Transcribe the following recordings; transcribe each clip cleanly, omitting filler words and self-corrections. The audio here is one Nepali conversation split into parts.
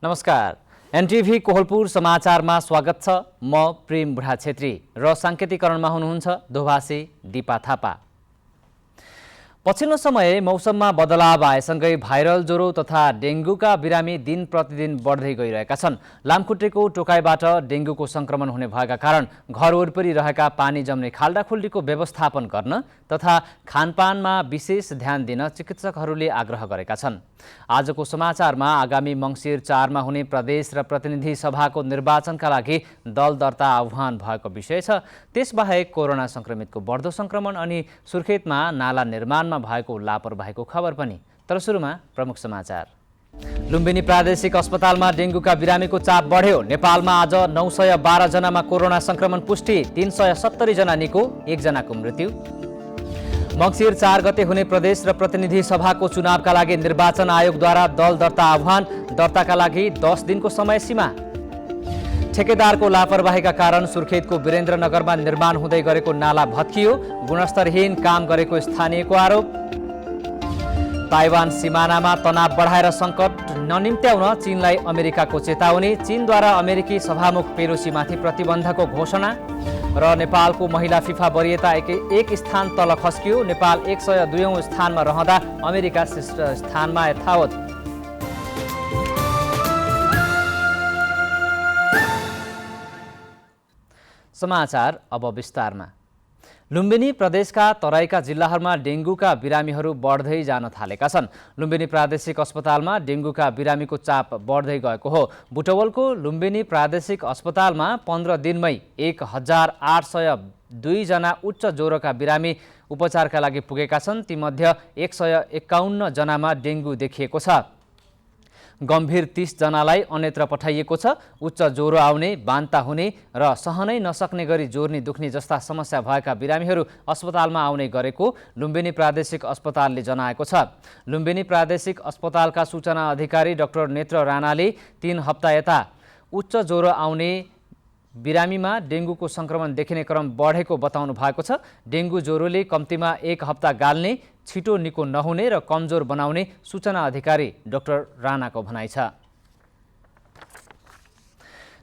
नमस्कार। एनटिभी कोहलपुर समाचारमा स्वागत छ। म प्रेम बुढा छेत्री र साङ्केतिकरणमा हुनुहुन्छ दोभाषी दिपा थापा। पछिल्लो समय मौसममा बदलाव आएसँगै भाइरल ज्वरो तथा डेङ्गुका बिरामी दिन प्रतिदिन बढ्दै गइरहेका छन्। लामखुट्टेको टोकाइबाट डेङ्गुको संक्रमण हुने भएका कारण घर वरिपरि रहेका पानी जम्ने खाल्डाखुल्डीको व्यवस्थापन गर्न तथा खानपानमा विशेष ध्यान दिन चिकित्सकहरूले आग्रह गरेका छन्। आजको समाचारमा आगामी मङ्सिर 4 मा हुने प्रदेश र प्रतिनिधि सभाको निर्वाचनका लागि दल दर्ता आह्वान भएको विषय छ। त्यसबाहेक कोरोना संक्रमितको बढ्दो संक्रमण अनि सुर्खेतमा नाला निर्माणमा भएको लापरवाहीको खबर पनि। तर सुरुमा प्रमुख समाचार। लुम्बिनी प्रादेशिक अस्पतालमा डेङ्गुका बिरामीको चाप बढ्यो। नेपालमा आज 912 जनामा कोरोना संक्रमण पुष्टि, 370 जना निको, 1 जनाको मृत्यु। मङ्सिर 4 गते हुने प्रदेश र प्रतिनिधि सभाको चुनावका लागि निर्वाचन आयोगद्वारा दल दर्ता आह्वान, दर्ताका लागि 10 दिनको समय सीमा। ठेकेदारको लापरवाहीका कारण सुर्खेतको वीरेन्द्रनगरमा निर्माण हुँदै गरेको नाला भत्कियो, गुणस्तरहीन काम गरेको स्थानीयको आरोप। ताइवान सिमानामा तनाव बढाएर सङ्कट ननिम्त्याउन चीनलाई अमेरिकाको चेतावनी, चीनद्वारा अमेरिकी सभामुख पेलोसीमाथि प्रतिबन्धको घोषणा। र नेपालको महिला फिफा वरियता एक स्थान तल खस्कियो, नेपाल 102औं स्थानमा रहँदा अमेरिका शीर्ष स्थानमा यथावत। समाचार अब विस्तारमा। लुम्बिनी प्रदेशका तराईका जिल्लाहरूमा डेङ्गुका बिरामीहरू बढ्दै जान थालेका छन्। लुम्बिनी प्रादेशिक अस्पतालमा डेङ्गुका बिरामीको चाप बढ्दै गएको हो। बुटवलको लुम्बिनी प्रादेशिक अस्पतालमा 15 दिनमै 1802 जना उच्च ज्वरोका बिरामी उपचारका लागि पुगेका छन्। तीमध्ये 151 जनामा डेङ्गु देखिएको छ। गम्भीर 30 जनालाई अन्यत्र पठाइएको छ। उच्च ज्वरो आउने, बान्ता हुने र सहनै नसक्ने गरी जोर्नी दुख्ने जस्ता समस्या भएका बिरामीहरू अस्पतालमा आउने गरेको लुम्बिनी प्रादेशिक अस्पतालले जनाएको छ। लुम्बिनी प्रादेशिक अस्पतालका सूचना अधिकारी डाक्टर नेत्र राणाले 3 हप्ता यता उच्च ज्वरो आउने बिरामीमा डेङ्गुको संक्रमण देखिने क्रम बढेको बताउनु भएको छ। डेङ्गु ज्वरोले कम्तीमा 1 हप्ता गाल्ने, छिटो निको नहुने र कमजोर बनाउने सूचना अधिकारी डाक्टर राणाको भनाइ छ।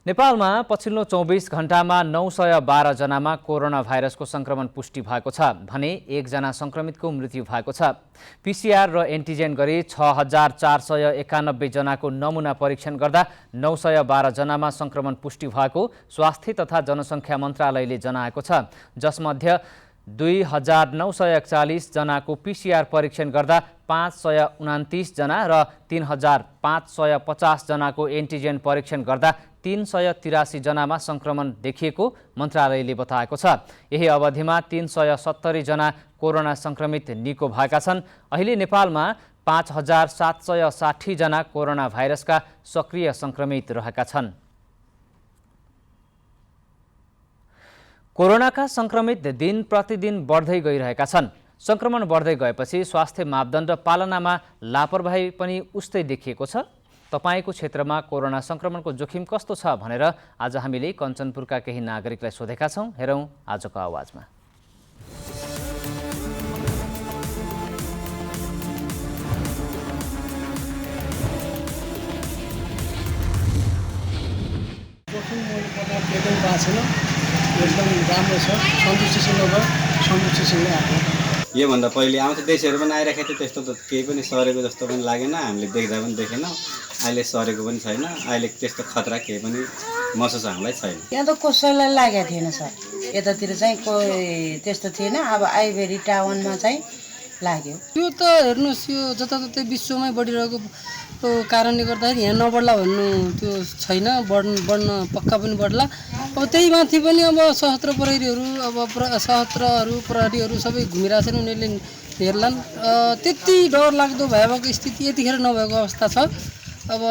नेपालमा पछिल्लो 24 घण्टामा 912 जनामा कोरोना भाइरसको संक्रमण पुष्टि भएको छ भने 1 जना संक्रमितको मृत्यु भएको छ। पीसीआर र एन्टिजेन गरी 6491 जनाको नमुना परीक्षण गर्दा 912 जनामा संक्रमण पुष्टि भएको स्वास्थ्य तथा जनसङ्ख्या मन्त्रालयले जनाएको छ। जसमध्ये 2941 जनाको पीसीआर परीक्षण गर्दा 529 जना र 3550 जनाको एन्टिजेन परीक्षण गर्दा 383 जनामा संक्रमण देखिएको मन्त्रालयले बताएको छ। यही अवधिमा 370 जना कोरोना संक्रमित निको भएका छन्। अहिले नेपालमा 5760 जना कोरोना भाइरसका सक्रिय संक्रमित रहेका छन्। कोरोनाका संक्रमित दिन प्रतिदिन बढ्दै गइरहेका छन्। संक्रमण बढ्दै गएपछि स्वास्थ्य मापदण्ड पालनामा लापरवाही पनि उस्तै देखिएको छ। तपाईको क्षेत्रमा कोरोना संक्रमणको जोखिम कस्तो छ भनेर आज हामीले कञ्चनपुरका केही नागरिकलाई सोधेका छौं। हेरौं आजको आवाजमा। एकदम राम्रो छ, सन्तुष्टिसँग आएको। योभन्दा पहिले आउँथ्यो देशहरू पनि आइरहेको थियो, त्यस्तो त केही पनि सरेको जस्तो पनि लागेन, हामीले देख्दा पनि देखेन। अहिले सरेको पनि छैन, अहिले त्यस्तो खतरा केही पनि महसुस हामीलाई छैन। यहाँ त कसैलाई लागेको थिएन सर, यतातिर चाहिँ कोही त्यस्तो थिएन। अब आइभेरी टाउनमा चाहिँ लाग्यो। यो त हेर्नुहोस्, यो जताततै विश्वमै बढिरहेको कारणले गर्दाखेरि यहाँ नबढ्ला भन्नु त्यो छैन, बढ्न पक्का पनि बढ्ला। अब त्यही माथि पनि अब सशस्त्र प्रहरीहरू, अब प्रहरीहरू सबै घुमिरहेछन्, उनीहरूले हेर्लान्। त्यति डर लाग्दो भयावह स्थिति यतिखेर नभएको अवस्था छ। अब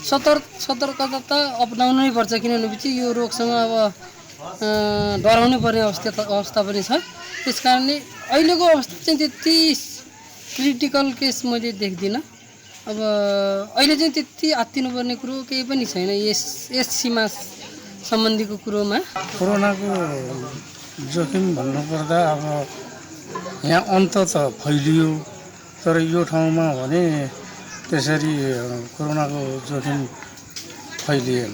सतर्कता अपनाउनै पर्छ, किनभने यो रोगसँग अब डराउनै पर्ने अवस्था पनि छ। त्यस कारणले अहिलेको अवस्था चाहिँ त्यति क्रिटिकल केस मैले देख्दिनँ। अब अहिले चाहिँ त्यति आत्तिनुपर्ने कुरो केही पनि छैन यस सीमा सम्बन्धीको कुरोमा। कोरोनाको जोखिम भन्नुपर्दा अब यहाँ अन्त त फैलियो, तर यो ठाउँमा भने त्यसरी कोरोनाको जोखिम फैलिएन।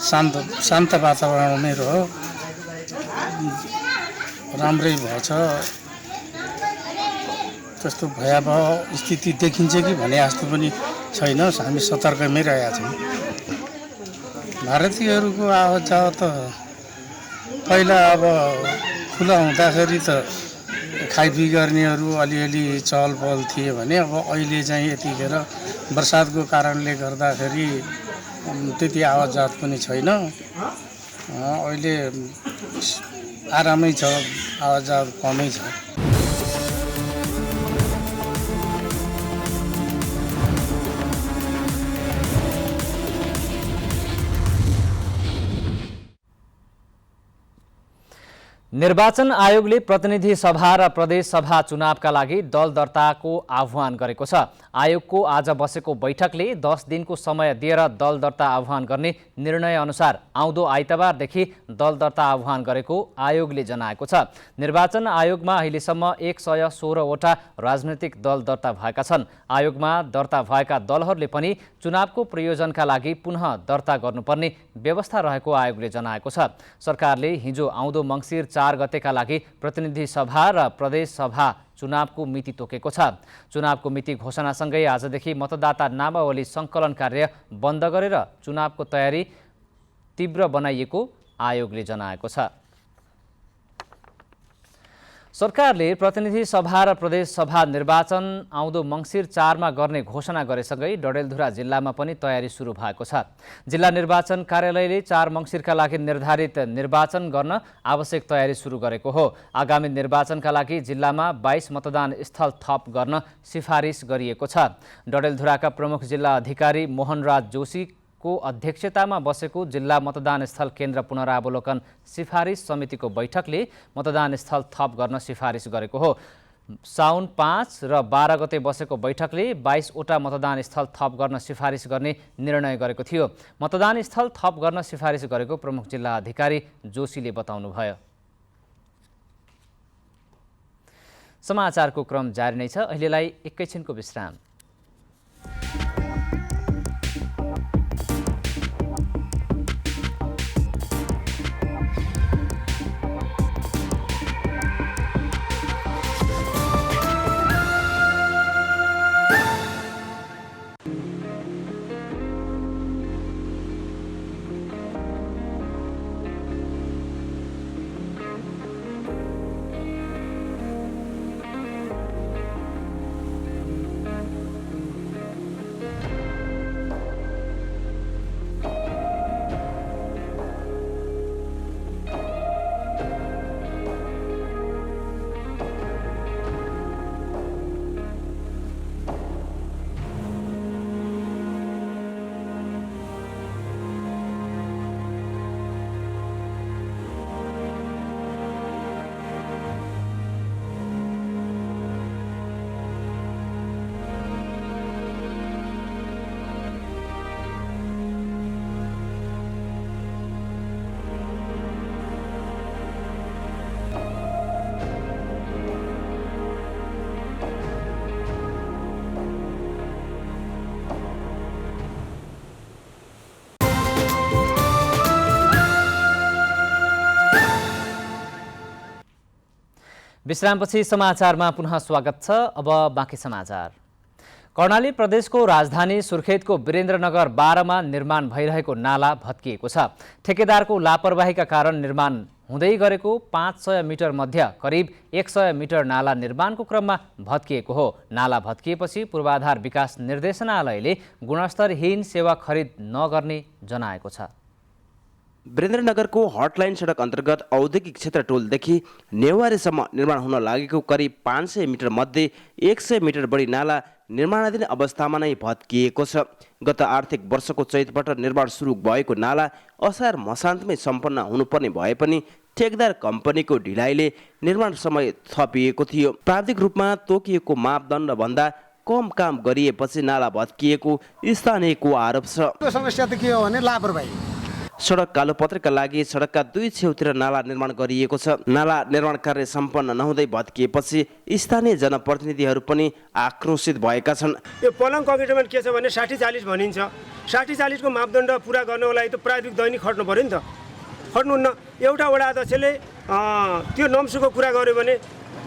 शान्त वातावरणमै रह्यो, राम्रै भएछ। त्यस्तो भयावह स्थिति देखिन्छ कि भने जस्तो पनि छैन। हामी सतर्कमै रहेका छौँ। भारतीयहरूको आवत जावत त पहिला अब खुला हुँदाखेरि त खाइपी गर्नेहरू अलिअलि चहल पहल थिए भने अब अहिले चाहिँ यतिखेर बर्सातको कारणले गर्दाखेरि त्यति आवत जावत पनि छैन। अहिले आरामै छ, आवत जावत कमै छ। निर्वाचन आयोगले प्रतिनिधि सभा र प्रदेश सभा चुनावका लागि दल दर्ताको आह्वान गरेको छ। आयोगको आज बसेको बैठकले 10 दिनको समय दिएर दल दर्ता आह्वान गर्ने निर्णय अनुसार आउँदो आइतबारदेखि दल दर्ता आह्वान गरेको आयोगले जनाएको छ। निर्वाचन आयोगमा अहिलेसम्म 116वटा राजनैतिक दल दर्ता भएका छन्। आयोगमा दर्ता भएका दलहरूले पनि चुनावको प्रयोजनका लागि पुनः दर्ता गर्नुपर्ने व्यवस्था रहेको आयोगले जनाएको छ। सरकारले हिजो आउँदो मङ्सिर 4 गतेका लागि प्रतिनिधि सभा र प्रदेश सभा चुनावको मिति तोकेको छ। चुनावको मिति घोषणासँगै आजदेखि मतदाता नामावली सङ्कलन कार्य बन्द गरेर चुनावको तयारी तीव्र बनाइएको आयोगले जनाएको छ। सरकारले प्रतिनिधि सभा र प्रदेश सभा निर्वाचन आउँदो मङ्सिर 4 मा गर्ने घोषणा गरेसँगै डडेलधुरा जिल्लामा पनि तयारी सुरु भएको छ। जिल्ला निर्वाचन कार्यालयले 4 मङ्सिरका लागि निर्धारित निर्वाचन गर्न आवश्यक तयारी सुरु गरेको हो। आगामी निर्वाचनका लागि जिल्लामा 22 मतदान स्थल थप गर्न सिफारिस गरिएको छ। डडेलधुराका प्रमुख जिल्ला अधिकारी मोहनराज जोशी को अध्यक्षतामा बसेको जिल्ला मतदान स्थल केन्द्र पुनरावलोकन सिफारिस समितिको बैठकले मतदान स्थल थप गर्न सिफारिस गरेको हो। साउन 5 र 12 गते बसेको बैठकले 22वटा मतदान स्थल थप गर्न सिफारिस गर्ने निर्णय गरेको थियो। मतदान स्थल थप गर्न सिफारिस गरेको प्रमुख जिल्ला अधिकारी जोशीले बताउनुभयो। समाचारको क्रम जारी नै छ। अहिलेलाई एकैछिनको विश्राम। विश्रामपछि समाचारमा पुनः स्वागत छ। अब बाँकी समाचार। कर्णाली प्रदेशको राजधानी सुर्खेतको वीरेन्द्रनगर 12 मा निर्माण भइरहेको नाला भत्किएको छ। ठेकेदारको लापरवाहीका कारण निर्माण हुँदै गरेको 500 मिटर मध्ये करिब 100 मिटर नाला निर्माणको क्रममा भत्किएको हो। नाला भत्किएपछि पूर्वाधार विकास निर्देशनालयले गुणस्तरहीन सेवा खरिद नगर्ने जनाएको छ। वीरेन्द्रनगरको हटलाइन सडक अन्तर्गत औद्योगिक क्षेत्र टोलदेखि नेवारीसम्म निर्माण हुन लागेको करिब 500 मिटर मध्ये 100 मिटर बढी नाला निर्माणाधीन अवस्थामा नै भत्किएको छ। गत आर्थिक वर्षको चैतबाट निर्माण सुरु भएको नाला असार मसान्तमै सम्पन्न हुनुपर्ने भए पनि ठेकेदार कम्पनीको ढिलाइले निर्माण समय थपिएको थियो। प्राविधिक रूपमा तोकिएको मापदण्डभन्दा कम काम गरिएपछि नाला भत्किएको स्थानीयको आरोप छ। समस्या त के हो भने लापरवाही सडक कालोपत्रका लागि सडकका दुई छेउतिर नाला निर्माण गरिएको छ। नाला निर्माण कार्य सम्पन्न नहुँदै भत्किएपछि स्थानीय जनप्रतिनिधिहरू पनि आक्रोशित भएका छन्। यो पलङ कङ्क्रिटमा के छ भने 60-40 भनिन्छ। 60-40 को मापदण्ड पुरा गर्नको लागि त प्राविधिक दैनिक खट्नु पर्यो नि त, खट्नुहुन्न। एउटा वडा अध्यक्षले त्यो नम्सुको कुरा गर्यो भने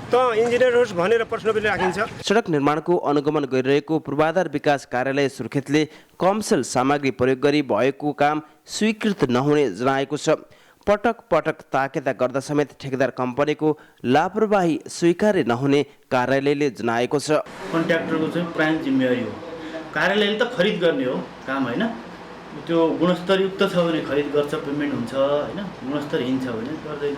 त इन्जिनियर होस् भनेर प्रश्न पनि राखिन्छ। सडक निर्माणको अनुगमन गरिरहेको पूर्वाधार विकास कार्यालय सुर्खेतले कमर्सियल सामग्री प्रयोग गरी भएको काम स्वीकृत नहुने जनाएको छ। पटक पटक ताकेता गर्दा समेत ठेकेदार कम्पनीको लापरवाही स्वीकार्य नहुने कार्यालयले जनाएको छ। कन्ट्र्याक्टरको चाहिँ प्राइम जिम्मेवारी हो, कार्यालयले त खरिद गर्ने हो काम होइन। त्यो गुणस्तरयुक्त छ भने खरिद गर्छ, पेमेन्ट हुन्छ होइन, गुणस्तरहीन छ भने गर्दैन।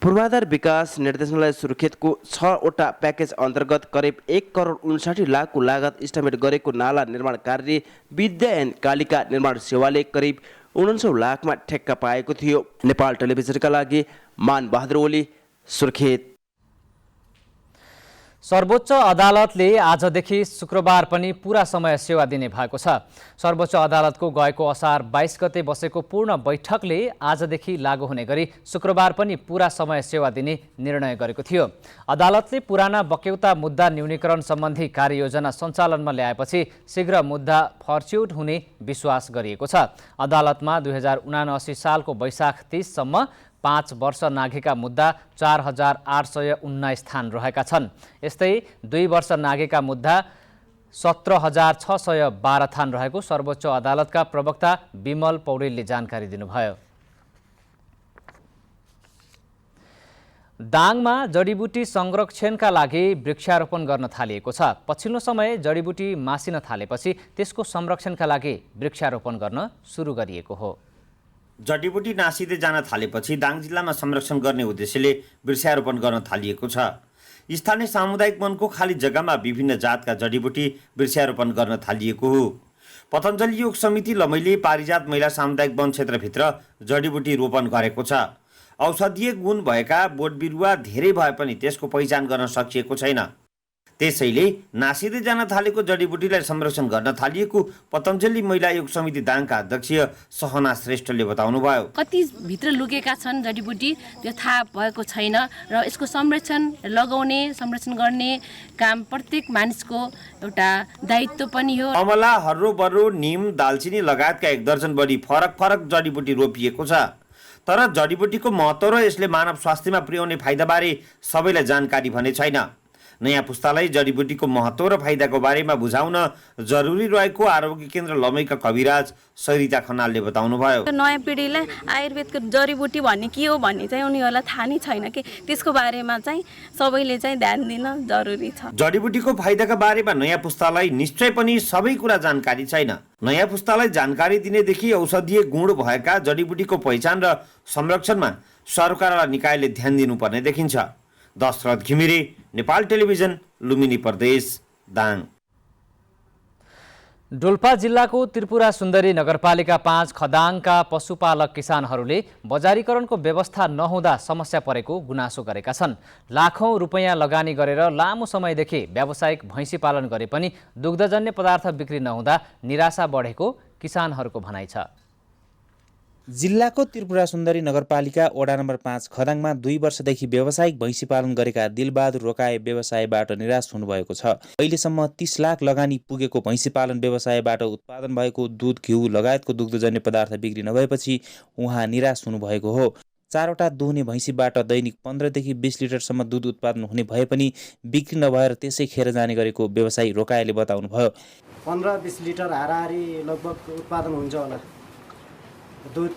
पूर्वाधार विकास निर्देशनालय सुर्खेतको 6वटा प्याकेज अन्तर्गत करिब 1 करोड 59 लाखको लागत इस्टिमेट गरेको नाला निर्माण कार्य विद्या एन्ड कालिका निर्माण सेवाले करिब 49 लाखमा ठेक्का पाएको थियो। नेपाल टेलिभिजनका लागि मान बहादुर ओली, सुर्खेत। सर्वोच्च अदालतले आजदेखि शुक्रबार पनि पूरा समय सेवा दिने भएको छ। सर्वोच्च अदालतको गएको असार 22 गते बसेको पूर्ण बैठकले आजदेखि लागू हुने गरी शुक्रबार पनि पूरा समय सेवा दिने निर्णय गरेको थियो। अदालतले पुराना बक्यौता मुद्दा न्यूनीकरण सम्बन्धी कार्ययोजना सञ्चालनमा ल्याएपछि शीघ्र मुद्दा फर्च्युट हुने विश्वास गरिएको छ। अदालतमा 2079 सालको वैशाख 30 सम्म 5 वर्ष नाघेका मुद्दा 4819 स्थान रहेका छन्। यस्तै 2 वर्ष नाघेका मुद्दा 17612 थान रहेको सर्वोच्च अदालतका प्रवक्ता विमल पौडेलले जानकारी दिनुभयो। दाङमा जडीबुटी संरक्षणका लागि वृक्षारोपण गर्न थालिएको छ। पछिल्लो समय जडीबुटी मासिन थालेपछि त्यसको संरक्षणका लागि वृक्षारोपण गर्न सुरु गरिएको हो। जडीबुटी नासिँदै जान थालेपछि दाङ जिल्लामा संरक्षण गर्ने उद्देश्यले वृक्षारोपण गर्न थालिएको छ। स्थानीय सामुदायिक वनको खाली जग्गामा विभिन्न जातका जडीबुटी वृक्षारोपण गर्न थालिएको हो। पतञ्जलि योग समिति लमैले पारिजात महिला सामुदायिक वन क्षेत्रभित्र जडीबुटी रोपण गरेको छ। औषधीय गुण भएका बोट बिरुवा धेरै भए पनि त्यसको पहिचान गर्न सकिएको छैन। त्यसैले नासिँदै जान थालेको जडीबुटीलाई संरक्षण गर्न थालिएको पतञ्जलि महिला योग समिति दाङका अध्यक्ष सहना श्रेष्ठले बताउनुभयो। कति भित्र लुकेका छन् जडीबुटी त्यो थाहा भएको छैन र यसको संरक्षण लगाउने संरक्षण गर्ने काम प्रत्येक मानिसको एउटा दायित्व पनि हो। अमला, हर्रो बर्रो, नीम, दालचिनी लगायतका 1 दर्जन बढी फरक जडीबुटी रोपिएको छ। तर जडीबुटीको महत्त्व र यसले मानव स्वास्थ्यमा पुर्याउने फाइदाबारे सबैलाई जानकारी भने छैन। नयाँ पुस्तालाई जडीबुटीको महत्त्व र फाइदाको बारेमा बुझाउन जरुरी रहेको आरोग्य केन्द्र लमैका कविराज सरिता खनालले बताउनुभयो। नयाँ पिँढीलाई आयुर्वेदको जडीबुटी भन्ने के हो भन्ने चाहिँ उनीहरूलाई थाहा नै छैन कि त्यसको बारेमा चाहिँ सबैले चाहिँ ध्यान दिन जरुरी छ। जडीबुटीको फाइदाका बारेमा नयाँ पुस्तालाई निश्चय पनि सबै कुरा जानकारी छैन। नयाँ पुस्तालाई जानकारी दिनेदेखि औषधीय गुण भएका जडीबुटीको पहिचान र संरक्षणमा सरकार र निकायले ध्यान दिनुपर्ने देखिन्छ। दशरथ घिमिरे, नेपाल टेलिभिजन, लुम्बिनी प्रदेश, दाङ। डोल्पा जिल्लाको त्रिपुरा सुन्दरी नगरपालिका 5 खदाङका पशुपालक किसानहरूले बजारीकरणको व्यवस्था नहुँदा समस्या परेको गुनासो गरेका छन्। लाखौं रुपैयाँ लगानी गरेर लामो समयदेखि व्यावसायिक भैँसी पालन गरे पनि दुग्धजन्य पदार्थ बिक्री नहुँदा निराशा बढेको किसानहरूको भनाइ छ। जिल्लाको त्रिपुरा सुन्दरी नगरपालिका वडा नम्बर 5 खदाङमा 2 वर्षदेखि व्यावसायिक भैँसी पालन गरेका दिलबहादुर रोकाए व्यवसायबाट निराश हुनुभएको छ। अहिलेसम्म 30 लाख लगानी पुगेको भैँसी पालन व्यवसायबाट उत्पादन भएको दुध, घिउ लगायतको दुग्धजन्य पदार्थ बिक्री नभएपछि उहाँ निराश हुनुभएको हो। 4वटा दुहुने भैँसीबाट दैनिक 15 देखि 20 लिटरसम्म दुध उत्पादन हुने भए पनि बिक्री नभएर त्यसै खेर जाने गरेको व्यवसायी रोकाएले बताउनुभयो। 15-20 लिटर हाराहारी लगभग उत्पादन हुन्छ होला दुध।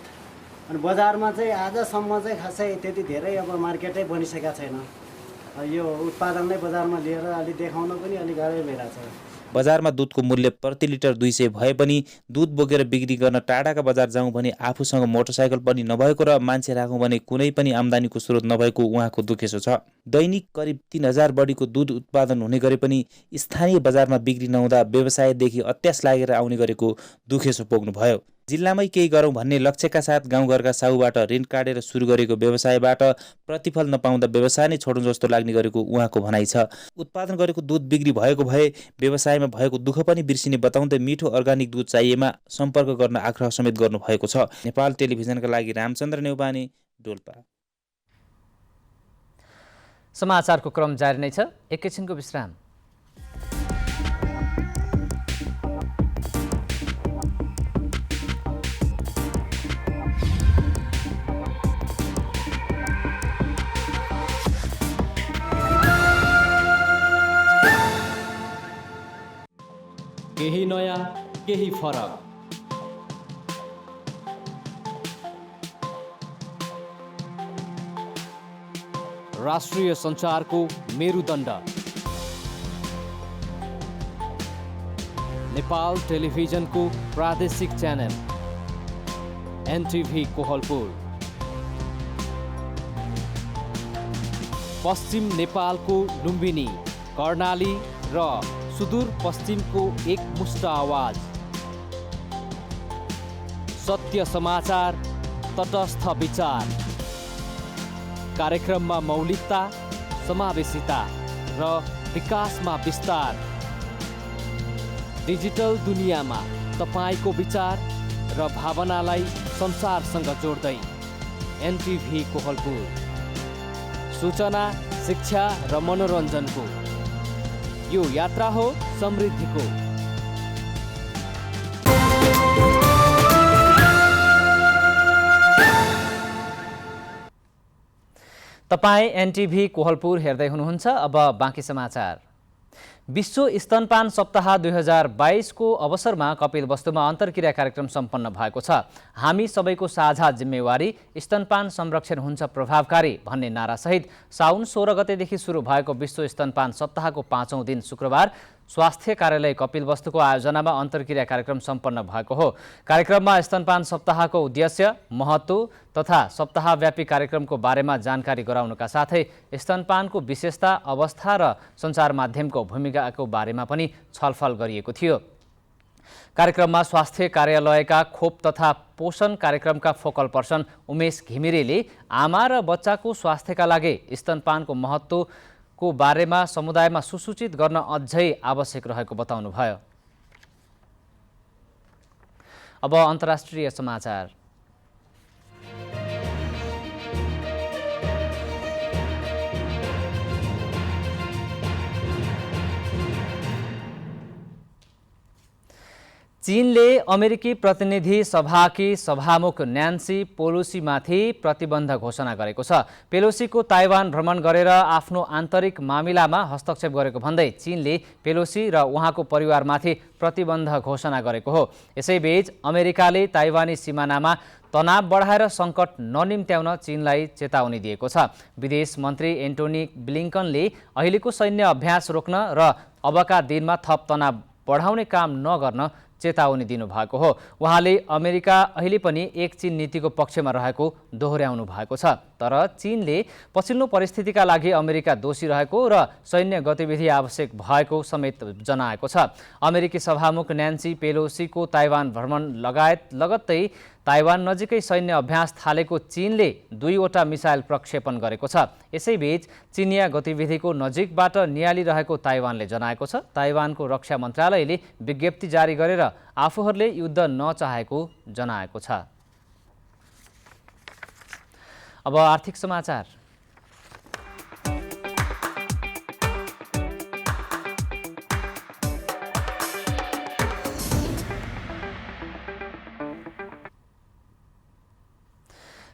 अनि बजारमा चाहिँ आजसम्म चाहिँ खासै त्यति धेरै अब मार्केटै बनिसकेका छैन। यो उत्पादन नै बजारमा लिएर अलि देखाउन पनि अलि गाह्रै भइरहेको छ। बजारमा दुधको मूल्य प्रति लिटर 200 भए पनि दुध बोकेर बिक्री गर्न टाढाका बजार जाउँ भने आफूसँग मोटरसाइकल पनि नभएको र मान्छे राखौँ भने कुनै पनि आम्दानीको स्रोत नभएको उहाँको दुखेसो छ। दैनिक करिब 3000 बढीको दुध उत्पादन हुने गरे पनि स्थानीय बजारमा बिक्री नहुँदा व्यवसायदेखि अत्यास लागेर आउने गरेको दुखेसो पोग्नुभयो। जिल्लामै केही गरौँ भन्ने लक्ष्यका साथ गाउँघरका साहुबाट ऋण काटेर सुरु गरेको व्यवसायबाट प्रतिफल नपाउँदा व्यवसाय नै छोड्नु जस्तो लाग्ने गरेको उहाँको भनाइ छ। उत्पादन गरेको दुध बिक्री भएको भए व्यवसायमा भएको दुःख पनि बिर्सिने बताउँदै मिठो अर्गानिक दुध चाहिएमा सम्पर्क गर्न आग्रह समेत गर्नुभएको छ। नेपाल टेलिभिजनका लागि रामचन्द्र नेउपाने, डोल्पा। समाचारको क्रम जारी नै छ, एकैछिनको विश्राम। केही नयाँ, केही फरक। राष्ट्रिय सञ्चारको मेरुदण्ड नेपाल टेलिभिजनको प्रादेशिक च्यानल एनटिभी कोहलपुर। पश्चिम नेपालको लुम्बिनी, कर्णाली र सुदूर पश्चिमको एकमुष्ट आवाज। सत्य समाचार, तटस्थ विचार। कार्यक्रममा मौलिकता, समावेशिता र विकासमा विस्तार। डिजिटल दुनियाँमा तपाईको विचार र भावनालाई संसारसँग जोड्दै एनटिभी कोहलपुर। सूचना, शिक्षा र मनोरञ्जनको यो यात्रा हो समृद्धिको। तपाईं एनटिभी कोहलपुर हेर्दै हुनुहुन्छ। अब बाँकी समाचार। विश्व स्तनपान सप्ताह 2022 को अवसरमा कपिलवस्तुमा अन्तर्क्रिया कार्यक्रम सम्पन्न भएको छ। हामी सबैको साझा जिम्मेवारी, स्तनपान संरक्षण हुन्छ प्रभावकारी भन्ने नारासहित साउन 16 गतेदेखि सुरु भएको विश्व स्तनपान सप्ताहको 5औं दिन शुक्रबार स्वास्थ्य कार्यालय कपिलवस्तुको आयोजनामा अन्तर्क्रिया कार्यक्रम सम्पन्न भएको हो। कार्यक्रममा स्तनपान सप्ताहको उद्देश्य, महत्त्व तथा सप्ताहव्यापी कार्यक्रमको बारेमा जानकारी गराउनका साथै स्तनपानको विशेषता, अवस्था र सञ्चार माध्यमको भूमिकाको बारेमा पनि छलफल गरिएको थियो। कार्यक्रममा स्वास्थ्य कार्यालयका खोप तथा पोषण कार्यक्रमका फोकल पर्सन उमेश घिमिरेले आमा र बच्चाको स्वास्थ्यका लागि स्तनपानको महत्त्वको बारेमा समुदायमा सुसूचित गर्न अझै आवश्यक रहेको बताउनुभयो। अब अन्तर्राष्ट्रिय समाचार। चीनले अमेरिकी प्रतिनिधि सभाकी सभामुख न्यान्सी पेलोसीमाथि प्रतिबन्ध घोषणा गरेको छ। पेलोसीको ताइवान भ्रमण गरेर आफ्नो आन्तरिक मामिलामा हस्तक्षेप गरेको भन्दै चीनले पेलोसी र उहाँको परिवारमाथि प्रतिबन्ध घोषणा गरेको हो। यसैबीच अमेरिकाले ताइवानी सिमानामा तनाव बढाएर सङ्कट ननिम्त्याउन चीनलाई चेतावनी दिएको छ। विदेश मन्त्री एन्टोनी ब्लिङ्कनले अहिलेको सैन्य अभ्यास रोक्न र अबका दिनमा थप तनाव बढाउने काम नगर्न चेतावनी दिनुभएको हो। उहाँले अमेरिका अहिले पनि एक चीन नीतिको पक्षमा रहेको दोहोर्याउनु भएको छ। तर चीनले पछिल्लो परिस्थितिका लागि अमेरिका दोषी रहेको र सैन्य गतिविधि आवश्यक भएको समेत जनाएको छ। अमेरिकी सभामुख न्यान्सी पेलोसीको ताइवान भ्रमण लगत्तै ताइवान नजिकै सैन्य अभ्यास थालेको चीनले 2वटा मिसाइल प्रक्षेपण गरेको छ। यसैबीच चीनिया गतिविधिको नजिकबाट नियालिरहेको ताइवानले जनाएको छ। ताइवानको रक्षा मन्त्रालयले विज्ञप्ति जारी गरेर आफूहरूले युद्ध नचाहेको जनाएको छ। अब आर्थिक समाचार।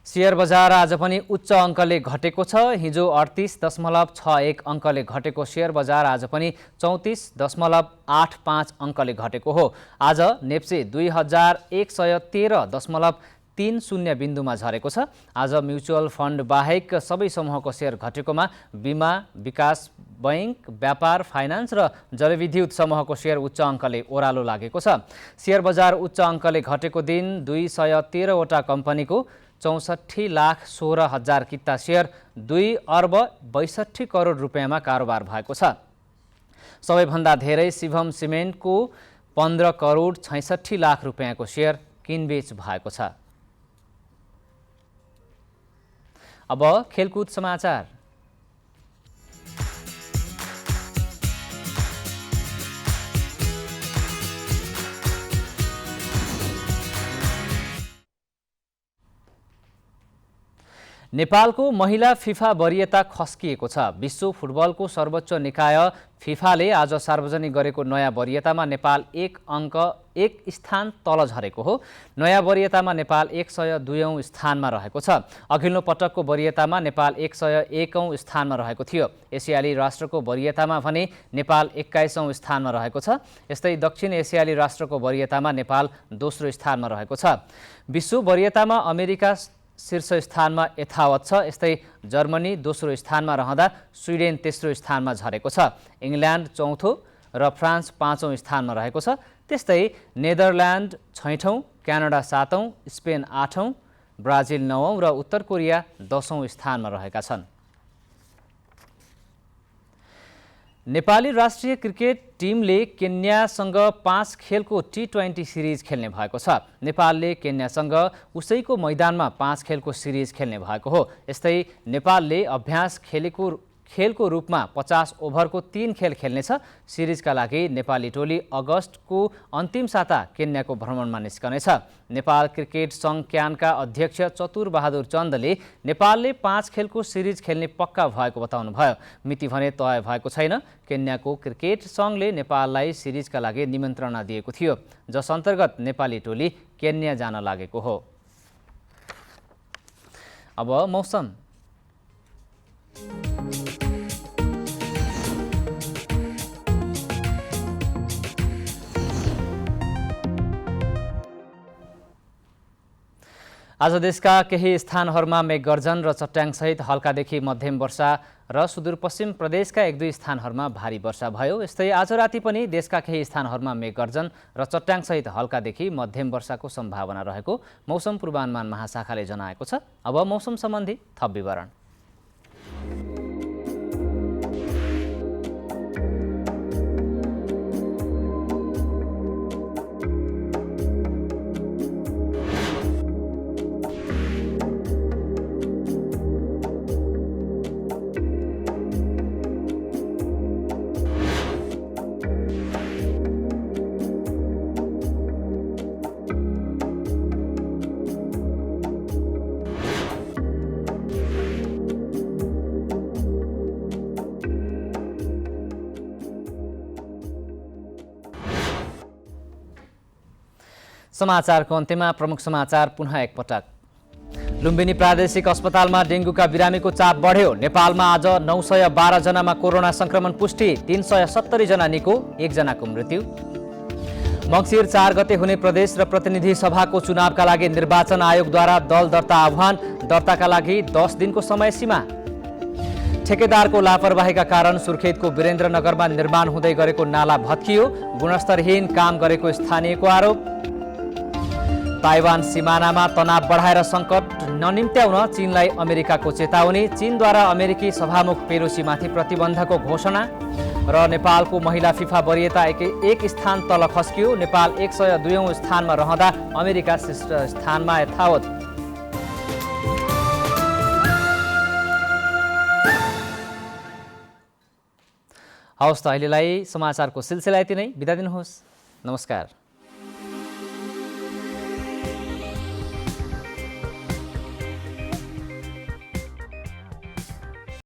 शेयर बजार आज पनि उच्च अङ्कले घटेको छ। हिजो 38.61 अङ्कले घटेको शेयर बजार आज पनि 34.85 अङ्कले घटेको हो। आज नेप्से 2113.30 बिन्दुमा झरेको छ। आज म्युचुअल फन्ड बाहेक सबै समूहको शेयर घटेकोमा बिमा, विकास बैंक, व्यापार, फाइनान्स र जलविद्युत समूहको शेयर उच्च अङ्कले ओह्रालो लागेको छ। शेयर बजार उच्च अङ्कले घटेको दिन 213वटा कम्पनीको 64,16,000 किता शेयर 2 अर्ब 62 करोड रुपियाँमा कारोबार भएको छ। सबैभन्दा धेरै शिवम सिमेन्टको 15 करोड 66 लाख रुपियाँको शेयर किनबेच भएको छ। अब खेलकुद समाचार। नेपालको महिला फिफा वरियता खस्किएको छ। विश्व फुटबलको सर्वोच्च निकाय फिफाले आज सार्वजनिक गरेको नयाँ वरियतामा नेपाल एक स्थान तल झरेको हो। नयाँ वरियतामा नेपाल 102औं स्थानमा रहेको छ। अघिल्लो पटकको वरियतामा नेपाल 101औं स्थानमा रहेको थियो। एसियाली राष्ट्रको वरियतामा भने नेपाल 21औं स्थानमा रहेको छ। यस्तै दक्षिण एसियाली राष्ट्रको वरियतामा नेपाल दोस्रो स्थानमा रहेको छ। विश्व वरियतामा अमेरिका शीर्ष स्थानमा यथावत छ। यस्तै जर्मनी दोस्रो स्थानमा रहँदा स्विडेन तेस्रो स्थानमा झरेको छ। इङ्ल्यान्ड चौथो र फ्रान्स 5औं स्थानमा रहेको छ। त्यस्तै नेदरल्यान्ड 6औं, क्यानाडा 7औं, स्पेन 8औं, ब्राजिल 9औं र उत्तर कोरिया 10औं स्थानमा रहेका छन्। नेपाली राष्ट्रिय क्रिकेट टिमले केन्यासँग 5 खेलको T20 सिरिज खेल्ने भएको छ। नेपालले केन्यासँग उसैको मैदानमा 5 खेलको सिरिज खेल्ने भएको हो। यस्तै नेपालले अभ्यास खेलको रूपमा 50 ओभरको 3 खेल खेल्नेछ। सिरिजका लागि नेपाली टोली अगस्तको अन्तिम साता केन्याको भ्रमणमा निस्कनेछ। नेपाल क्रिकेट सङ्घ क्यानका अध्यक्ष चतुर बहादुर चन्दले नेपालले 5 खेलको सिरिज खेल्ने पक्का भएको बताउनुभयो। मिति भने तय भएको छैन। केन्याको क्रिकेट सङ्घले नेपाललाई सिरिजका लागि निमन्त्रणा दिएको थियो, जस अन्तर्गत नेपाली टोली केन्या जान लागेको हो। अब मौसम। आज देशका केही स्थानहरूमा मेघगर्जन र चट्याङसहित हल्कादेखि मध्यम वर्षा र सुदूरपश्चिम प्रदेशका 1-2 स्थानहरूमा भारी वर्षा भयो। यस्तै आज राति पनि देशका केही स्थानहरूमा मेघगर्जन र चट्याङसहित हल्कादेखि मध्यम वर्षाको सम्भावना रहेको मौसम पूर्वानुमान महाशाखाले जनाएको छ। अब मौसम सम्बन्धी थप विवरण। समाचारको अन्त्यमा प्रमुख समाचार पुनः एकपटक। लुम्बिनी प्रादेशिक अस्पतालमा डेङ्गुका बिरामीको चाप बढ्यो। नेपालमा आज 912 जनामा कोरोना संक्रमण पुष्टि, 370 जना निको, 1 जनाको मृत्यु। मङ्सिर 4 गते हुने प्रदेश र प्रतिनिधि सभाको चुनावका लागि निर्वाचन आयोगद्वारा दल दर्ता आह्वान, दर्ताका लागि 10 दिनको समय सीमा। ठेकेदारको लापरवाहीका कारण सुर्खेतको वीरेन्द्रनगरमा निर्माण हुँदै गरेको नाला भत्कियो, गुणस्तरहीन काम गरेको स्थानीयको आरोप। ताइवान सिमानामा तनाव बढाएर सङ्कट ननिम्त्याउन चीनलाई अमेरिकाको चेतावनी, चीनद्वारा अमेरिकी सभामुख पेलोसीमाथि प्रतिबन्धको घोषणा। र नेपालको महिला फिफा वरियता एक स्थान तल खस्कियो, नेपाल 102औं स्थानमा रहँदा अमेरिका शीर्ष स्थानमा यथावत। हवस् त अहिलेलाई समाचारको सिलसिला यति नै। बिदा दिनुहोस्। नमस्कार।